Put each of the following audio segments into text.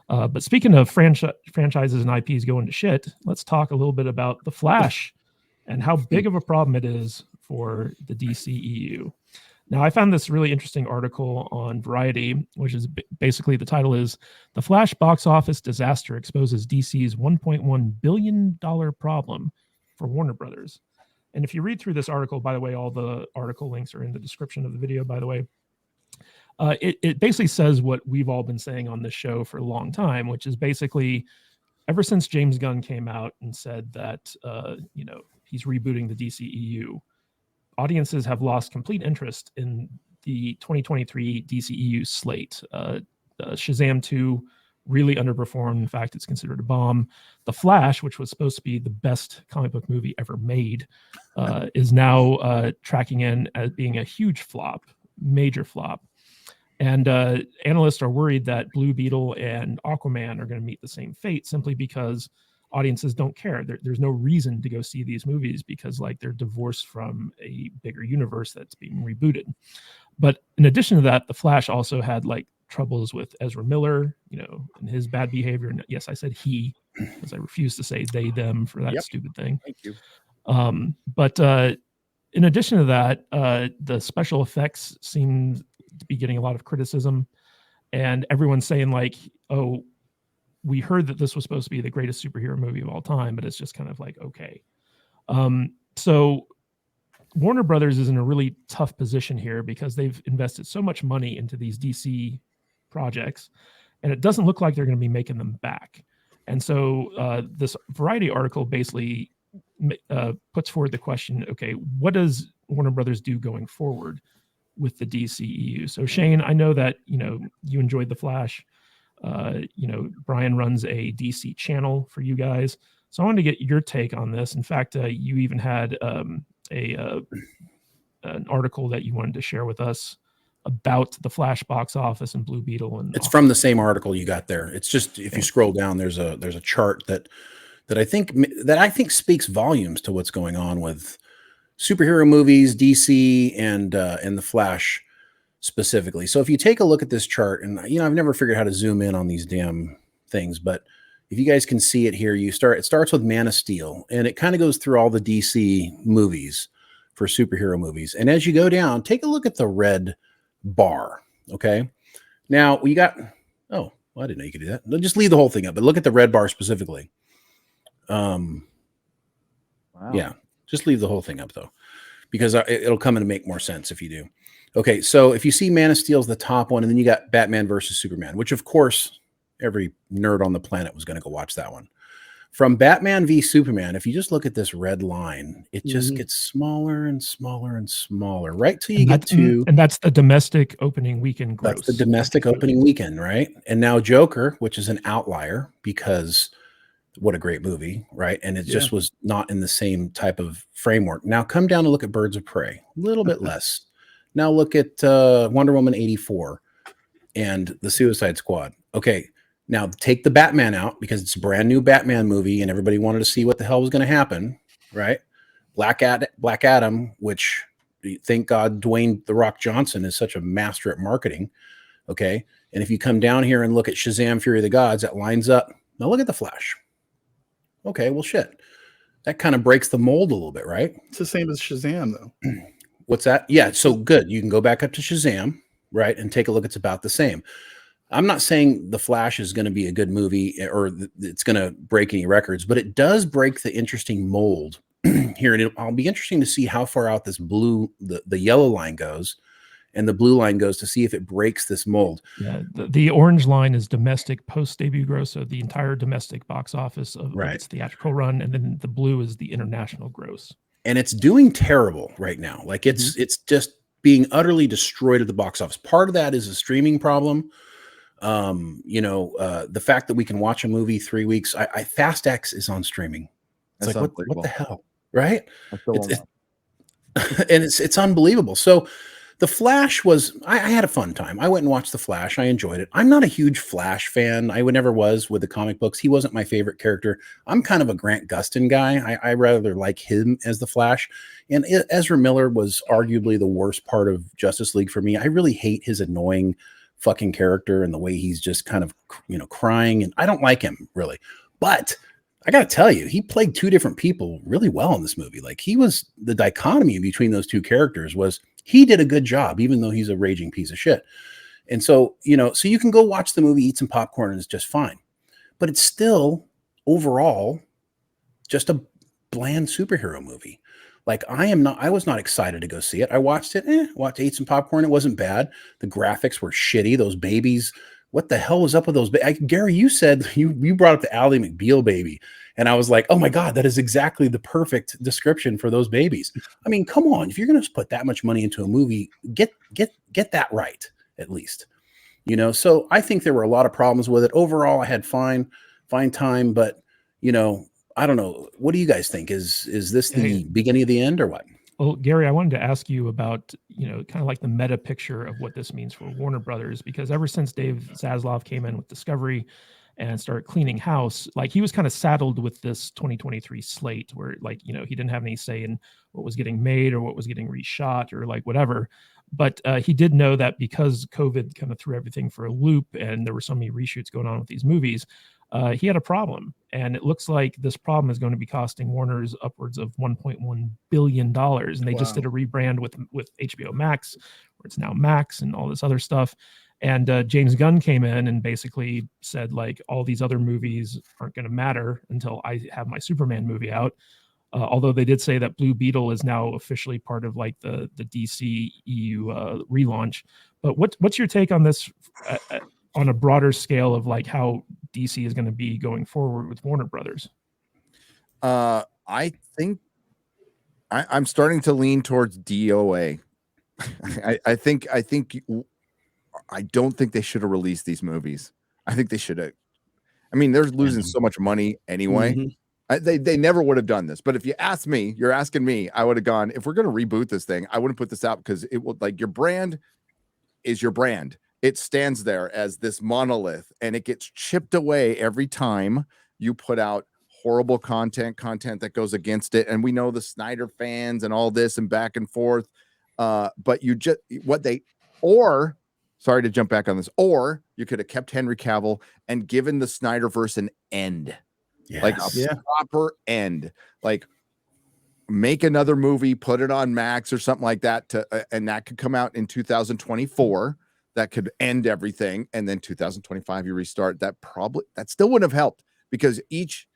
But speaking of franchises and IPs going to shit, let's talk a little bit about The Flash and how big of a problem it is for the DCEU. Now, I found this really interesting article on Variety, which is basically the title is "The Flash Box Office Disaster Exposes DC's $1.1 billion problem for Warner Brothers." And if you read through this article, by the way, all the article links are in the description of the video, by the way. It basically says what we've all been saying on this show for a long time, which is basically ever since James Gunn came out and said that, he's rebooting the DCEU, audiences have lost complete interest in the 2023 DCEU slate. Shazam 2 really underperformed. In fact, it's considered a bomb. The Flash, which was supposed to be the best comic book movie ever made, is now tracking in as being a huge flop, major flop. And analysts are worried that Blue Beetle and Aquaman are going to meet the same fate simply because audiences don't care. There's no reason to go see these movies because they're divorced from a bigger universe that's being rebooted. But in addition to that, The Flash also had troubles with Ezra Miller, and his bad behavior. And yes, I said he, because I refuse to say they, them for that stupid thing. Thank you. But in addition to that, the special effects seem to be getting a lot of criticism, and everyone's saying oh, we heard that this was supposed to be the greatest superhero movie of all time, but it's just kind of okay. So Warner Brothers is in a really tough position here because they've invested so much money into these DC projects, and it doesn't look like they're going to be making them back. And so this Variety article basically puts forward the question, okay, what does Warner Brothers do going forward with the DCEU? So Shane, I know that, you enjoyed The Flash. Brian runs a DC channel for you guys. So I wanted to get your take on this. In fact, you even had an article that you wanted to share with us about the Flash box office and Blue Beetle. And it's from the same article you got there. It's just, if you scroll down, there's a chart that I think speaks volumes to what's going on with superhero movies, DC, and the Flash specifically. So if you take a look at this chart, and I've never figured out how to zoom in on these damn things, but if you guys can see it here, it starts with Man of Steel, and it kind of goes through all the DC movies for superhero movies. And as you go down, take a look at the red bar. Okay. Now we got, oh, well, I didn't know you could do that. Just leave the whole thing up, but look at the red bar specifically. Wow. Yeah. Just leave the whole thing up though, because it'll come in to make more sense if you do. Okay. So if you see Man of Steel is the top one, and then you got Batman versus Superman, which of course every nerd on the planet was going to go watch that one. From Batman v Superman, if you just look at this red line, it just gets smaller and smaller and smaller, right till you get to... And that's the domestic opening weekend gross. That's the domestic opening weekend, right? And now Joker, which is an outlier because what a great movie, right? And it just was not in the same type of framework. Now come down and look at Birds of Prey, a little bit less. Now look at Wonder Woman 84 and The Suicide Squad. Okay. Now take the Batman out because it's a brand new Batman movie and everybody wanted to see what the hell was going to happen, right? Black Adam, which thank God Dwayne "The Rock" Johnson is such a master at marketing. Okay. And if you come down here and look at Shazam! Fury of the Gods, that lines up. Now look at The Flash. Okay. Well, shit. That kind of breaks the mold a little bit, right? It's the same as Shazam though. What's that? Yeah. So good. You can go back up to Shazam, right? And take a look. It's about the same. I'm not saying The Flash is going to be a good movie or it's going to break any records, but it does break the interesting mold here. And I'll be interesting to see how far out this the yellow line goes and the blue line goes to see if it breaks this mold. Yeah, the orange line is domestic post-debut gross, so the entire domestic box office of its theatrical run, and then the blue is the international gross. And it's doing terrible right now. Like it's just being utterly destroyed at the box office. Part of that is a streaming problem. The fact that we can watch a movie 3 weeks, Fast X is on streaming. It's like, what the hell? Right. And it's unbelievable. So The Flash was, I had a fun time. I went and watched The Flash. I enjoyed it. I'm not a huge Flash fan. I never was with the comic books. He wasn't my favorite character. I'm kind of a Grant Gustin guy. I rather like him as the Flash. And Ezra Miller was arguably the worst part of Justice League for me. I really hate his annoying fucking character and the way he's just kind of, crying. And I don't like him really, but I got to tell you, he played two different people really well in this movie. Like the dichotomy between those two characters he did a good job, even though he's a raging piece of shit. And so, so you can go watch the movie, eat some popcorn, and it's just fine. But it's still overall just a bland superhero movie. Like I was not excited to go see it. I watched it, ate some popcorn. It wasn't bad. The graphics were shitty. Those babies, what the hell was up with those? Gary, you said you brought up the Ally McBeal baby. And I was like, oh my God, that is exactly the perfect description for those babies. I mean, come on. If you're going to put that much money into a movie, get that right, at least. So I think there were a lot of problems with it. Overall, I had fine time, but I don't know. What do you guys think? Is this the beginning of the end or what? Well, Gary, I wanted to ask you about, kind of like the meta picture of what this means for Warner Brothers, because ever since Dave Zaslav came in with Discovery and started cleaning house, like he was kind of saddled with this 2023 slate where he didn't have any say in what was getting made or what was getting reshot or like whatever. But he did know that because COVID kind of threw everything for a loop and there were so many reshoots going on with these movies, he had a problem. And it looks like this problem is going to be costing Warner's upwards of $1.1 billion. And they just did a rebrand with HBO Max, where it's now Max and all this other stuff. And James Gunn came in and basically said, like, all these other movies aren't going to matter until I have my Superman movie out. Although they did say that Blue Beetle is now officially part of like the DCEU relaunch. But what's your take on this on a broader scale of like how DC is going to be going forward with Warner Brothers? I think I'm starting to lean towards DOA. I don't think they should have released these movies. I think they should have. I mean, they're losing so much money anyway. Mm-hmm. They never would have done this. But if you ask me, you're asking me, I would have gone, if we're going to reboot this thing, I wouldn't put this out because it would, like, your brand is your brand. It stands there as this monolith and it gets chipped away every time you put out horrible content that goes against it. And we know the Snyder fans and all this and back and forth. But sorry to jump back on this, or you could have kept Henry Cavill and given the Snyderverse an end. Yes. Like a proper end, like make another movie, put it on Max or something like that, and that could come out in 2024. That could end everything, and then 2025 you restart. That still wouldn't have helped because each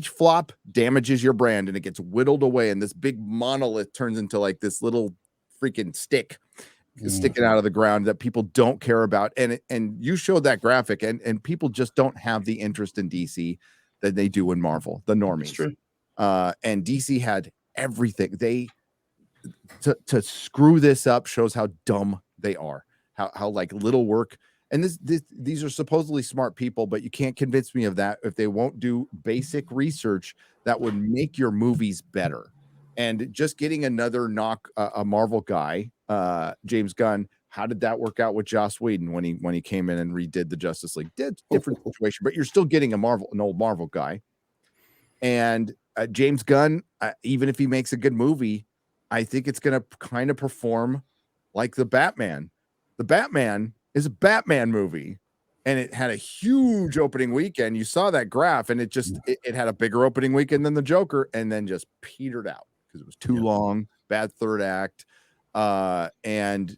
flop damages your brand and it gets whittled away, and this big monolith turns into like this little freaking stick sticking out of the ground that people don't care about. And you showed that graphic, and people just don't have the interest in DC that they do in Marvel, the normies. True. And DC had everything. To screw this up shows how dumb they are, how like little work. And these are supposedly smart people, but you can't convince me of that if they won't do basic research that would make your movies better. And just getting another a Marvel guy, James Gunn, how did that work out with Joss Whedon when he came in and redid the Justice League? Different situation, but you're still getting an old Marvel guy. And James Gunn, even if he makes a good movie, I think it's going to kind of perform like the Batman. The Batman is a Batman movie, and it had a huge opening weekend. You saw that graph, and it had a bigger opening weekend than the Joker, and then just petered out because it was too long, bad third act, and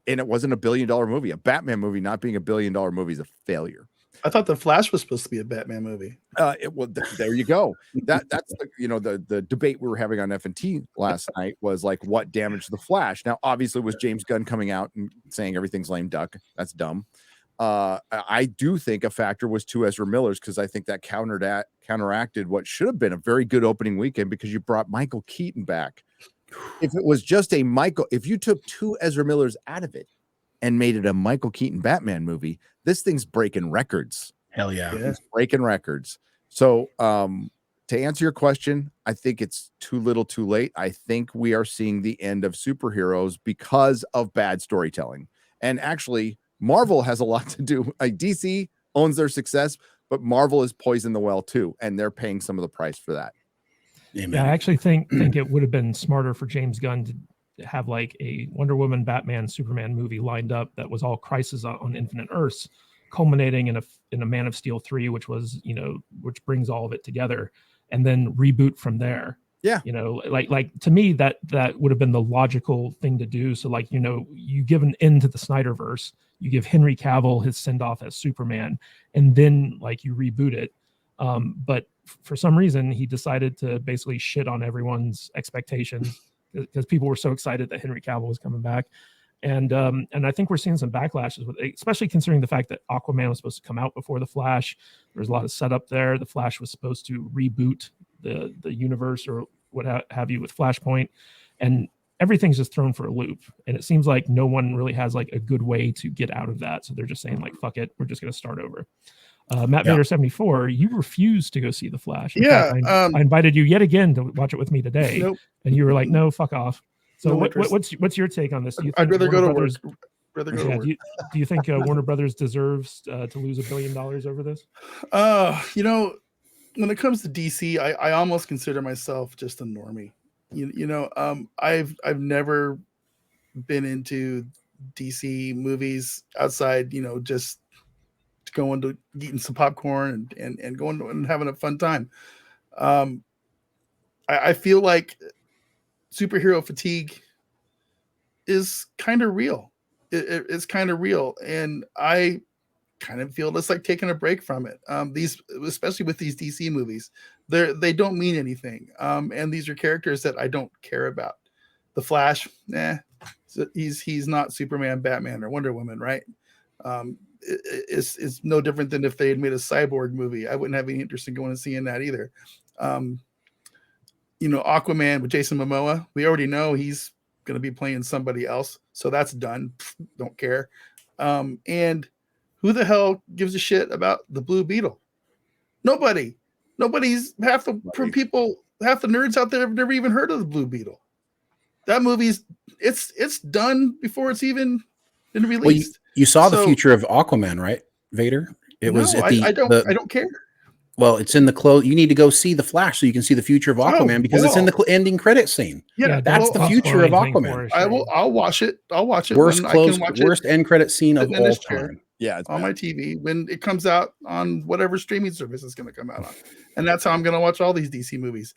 it wasn't $1 billion movie. A Batman movie not being $1 billion movie is a failure. I thought The Flash was supposed to be a Batman movie. There you go. That's the debate we were having on F&T last night was like, what damaged The Flash? Now, obviously, it was James Gunn coming out and saying everything's lame duck. That's dumb. I do think a factor was two Ezra Millers because I think that counteracted what should have been a very good opening weekend because you brought Michael Keaton back. If it was just if you took two Ezra Millers out of it and made it a Michael Keaton Batman movie, this thing's breaking records. Hell yeah. It's breaking records. So to answer your question, I think it's too little too late. I think we are seeing the end of superheroes because of bad storytelling. And actually, Marvel has a lot to do. Like DC owns their success, but Marvel has poisoned the well too, and they're paying some of the price for that. Amen. Yeah, I actually think it would have been smarter for James Gunn have like a Wonder Woman, Batman, Superman movie lined up that was all Crisis on Infinite Earths, culminating in a Man of Steel 3, which was, which brings all of it together, and then reboot from there. Yeah. Like to me, that would have been the logical thing to do. So like, you give an end to the Snyderverse, you give Henry Cavill his send off as Superman, and then like you reboot it. But for some reason, he decided to basically shit on everyone's expectations because people were so excited that Henry Cavill was coming back. And I think we're seeing some backlashes with it, especially considering the fact that Aquaman was supposed to come out before the Flash. There's a lot of setup there. The Flash was supposed to reboot the universe or what have you with Flashpoint, and everything's just thrown for a loop. And it seems like no one really has like a good way to get out of that. So they're just saying like, fuck it, we're just going to start over. Matt Vader 74, you refused to go see The Flash. In fact, I invited you yet again to watch it with me today, and you were like, "No, fuck off." So, what's your take on this? Do you think I'd rather Warner go Brothers, to work. Rather go to work. Do you think Warner Brothers deserves to lose $1 billion over this? When it comes to DC, I almost consider myself just a normie. I've never been into DC movies outside, just going to eating some popcorn and going and having a fun time. I feel like superhero fatigue is kind of real. It's kind of real, and I kind of feel it's like taking a break from it. Especially with these DC movies, they don't mean anything, and these are characters that I don't care about. The Flash, he's not Superman, Batman, or Wonder Woman, right? It's no different than if they had made a Cyborg movie. I wouldn't have any interest in going and seeing that either. Aquaman with Jason Momoa, we already know he's going to be playing somebody else, so that's done. Don't care. And who the hell gives a shit about the Blue Beetle? Nobody's half the nerds out there have never even heard of the Blue Beetle. That movie's it's done before it's even been released. Well, you saw the future of Aquaman, right, Vader? I don't care. Well, it's in the close. You need to go see The Flash so you can see the future of Aquaman because it's in the ending credit scene. Yeah, that's the future of Aquaman. I'll watch it. Worst end credit scene of all time. Yeah, on my TV when it comes out on whatever streaming service it's going to come out on, and that's how I'm going to watch all these DC movies.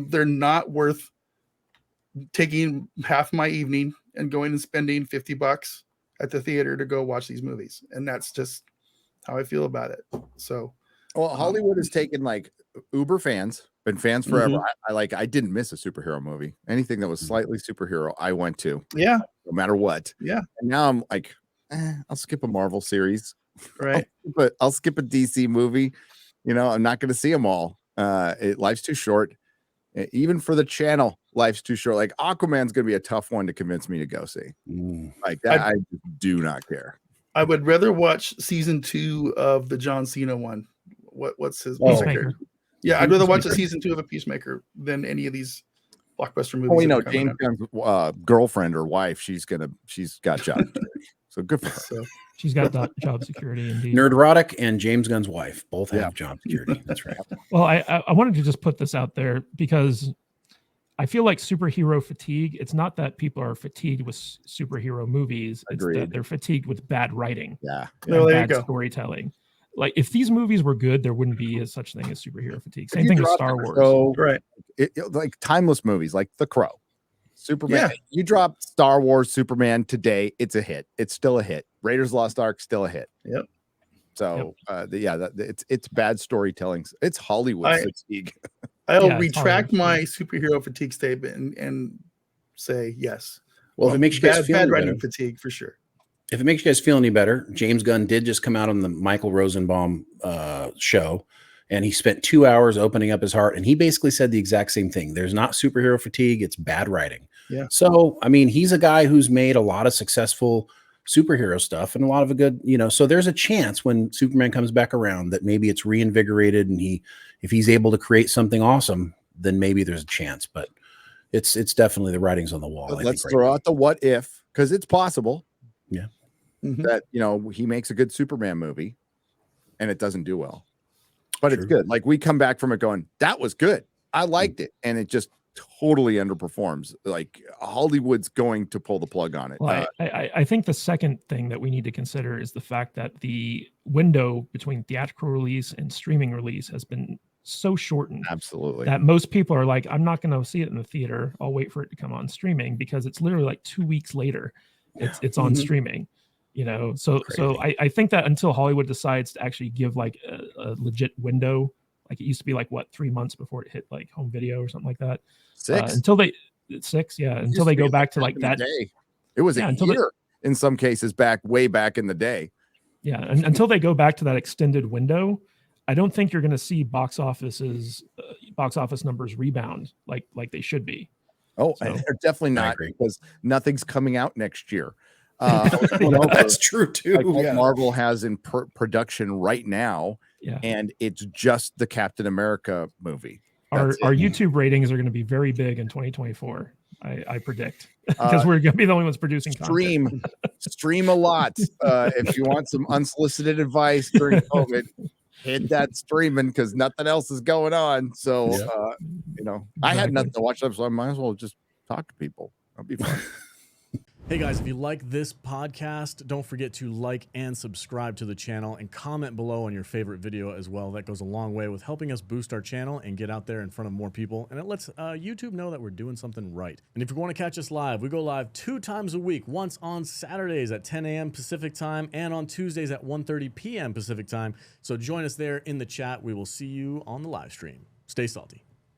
They're not worth taking half my evening and going and spending $50 at the theater to go watch these movies, and that's just how I feel about it. So. Well, Hollywood has taken like uber fans, been fans forever. Mm-hmm. I didn't miss a superhero movie. Anything that was slightly superhero, I went to. Yeah. No matter what. Yeah. And now I'm like, I'll skip a Marvel series. Right. But I'll skip a DC movie. I'm not going to see them all. Life's too short. Even for the channel, life's too short. Like Aquaman's going to be a tough one to convince me to go see. Like that, I do not care. I would rather watch season 2 of the John Cena one. What's his Peacemaker? Yeah, I'd rather watch a season 2 of a Peacemaker than any of these blockbuster movies. Oh, we know James Gunn's girlfriend or wife. She's got job security. So good for her. So she's got job security indeed. Nerdrotic and James Gunn's wife both have job security. That's right. Well, I wanted to just put this out there because I feel like superhero fatigue. It's not that people are fatigued with superhero movies. It's that they're fatigued with bad writing. Yeah. Bad storytelling. Like if these movies were good, there wouldn't be such thing as superhero fatigue. Same thing with Star Wars. So, right. Like timeless movies like The Crow, Superman. Yeah. You drop Star Wars, Superman today, it's a hit. It's still a hit. Raiders of the Lost Ark, still a hit. Yep. So it's bad storytelling. It's Hollywood fatigue. I'll retract my superhero fatigue statement and say yes. Well, if it makes you guys feel bad writing fatigue for sure. If it makes you guys feel any better, James Gunn did just come out on the Michael Rosenbaum show, and he spent 2 hours opening up his heart, and he basically said the exact same thing. There's not superhero fatigue, it's bad writing. Yeah. So, I mean, he's a guy who's made a lot of successful superhero stuff and a lot of a good, so there's a chance when Superman comes back around that maybe it's reinvigorated, and if he's able to create something awesome, then maybe there's a chance, but it's definitely the writing's on the wall. Let's throw out the what if, because it's possible. Yeah. That he makes a good Superman movie and it doesn't do well, but it's good. Like we come back from it going, that was good, I liked it, and it just totally underperforms. Like Hollywood's going to pull the plug on it. Well, I think the second thing that we need to consider is the fact that the window between theatrical release and streaming release has been so shortened. Absolutely. That most people are like, I'm not going to see it in the theater. I'll wait for it to come on streaming, because it's literally like 2 weeks later. It's on streaming, you know? So I think that until Hollywood decides to actually give like a legit window, like it used to be like 3 months before it hit like home video or something like that. 6 until they 6, yeah. Until they go back to like that day. It was a year in some cases way back in the day. Yeah, and until they go back to that extended window, I don't think you're going to see box office numbers rebound like they should be. Oh, so, they're definitely not, because nothing's coming out next year. That's true too. Like Marvel has in production right now, and it's just the Captain America movie. Our YouTube ratings are going to be very big in 2024. I predict, because we're going to be the only ones producing content. Stream a lot. If you want some unsolicited advice during COVID, hit that streaming, because nothing else is going on. So, I had nothing to watch, so I might as well just talk to people. That'll be fun. Hey guys, if you like this podcast, don't forget to like and subscribe to the channel, and comment below on your favorite video as well. That goes a long way with helping us boost our channel and get out there in front of more people. And it lets YouTube know that we're doing something right. And if you want to catch us live, we go live 2 times a week, once on Saturdays at 10 a.m. Pacific time and on Tuesdays at 1:30 p.m. Pacific time. So join us there in the chat. We will see you on the live stream. Stay salty.